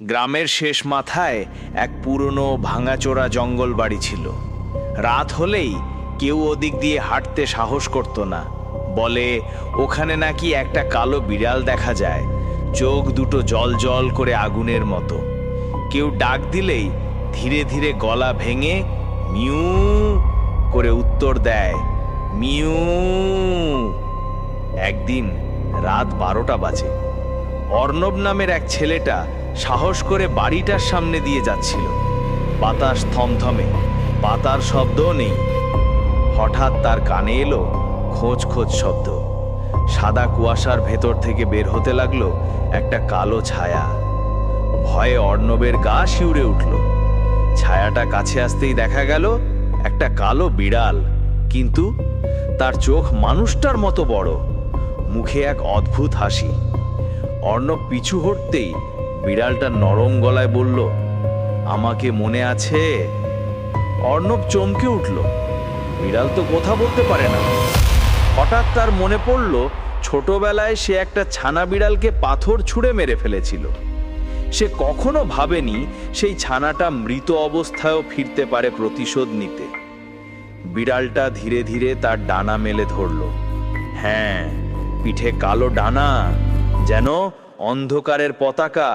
গ্রামের শেষ মাথায় এক পুরনো ভাঙাচোরা জঙ্গল বাড়ি ছিল। রাত হলেই কেউ ওদিক দিয়ে হাঁটতে সাহস করত না। বলে ওখানে নাকি একটা কালো বিড়াল দেখা যায়, চোখ দুটো জল জল করে আগুনের মতো। কেউ ডাক দিলেই ধীরে ধীরে গলা ভেঙে মিউ করে উত্তর দেয়, মিউ। একদিন রাত 12টা বাজে। অর্ণব নামের এক ছেলেটা সাহস করে বাড়িটার সামনে দিয়ে যাচ্ছিল। বাতাস থমথমে, পাতার শব্দও নেই। হঠাৎ তার কানে এলো খোঁজ খোঁজ শব্দ। সাদা কুয়াশার ভেতর থেকে বের হতে লাগলো একটা কালো ছায়া। ভয়ে অর্ণবের গা শিউরে উঠল। ছায়াটা কাছে আসতেই দেখা গেল একটা কালো বিড়াল, কিন্তু তার চোখ মানুষটার মতো বড়, মুখে এক অদ্ভুত হাসি। অর্ণব পিছু হটতেই বিড়ালটা নরম গলায় বলল, আমাকে মনে আছে? অর্ণব চমকে উঠল। বিড়াল তো কথা বলতে পারে না। হঠাৎ তার মনে পড়ল ছোটবেলায় সে একটা ছানা বিড়ালকে পাথর ছুঁড়ে মেরে ফেলেছিল। সে কখনো ভাবেনি সেই ছানাটা মৃত অবস্থায়ও ফিরতে পারে প্রতিশোধ নিতে। বিড়ালটা ধীরে ধীরে তার ডানা মেলে ধরল। হ্যাঁ, পিঠে কালো ডানা, যেন অন্ধকারের পতাকা।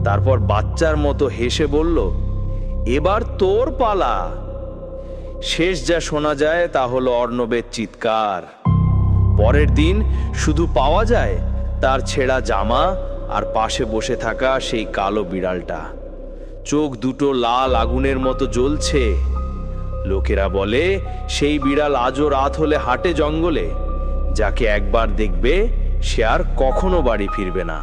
তারপর বাচ্চার মতো হেসে বলল, এবার তোর পালা। শেষ যা শোনা যায় তা হলো অর্ণবের চিৎকার। পরের দিন শুধু পাওয়া যায় তার ছেঁড়া জামা আর পাশে বসে থাকা সেই কালো বিড়ালটা। চোখ দুটো লাল আগুনের মতো জ্বলছে। লোকেরা বলে সেই বিড়াল আজও রাত হলে হাঁটে জঙ্গলে। যাকে একবার দেখবে সে আর কখনো বাড়ি ফিরবে না।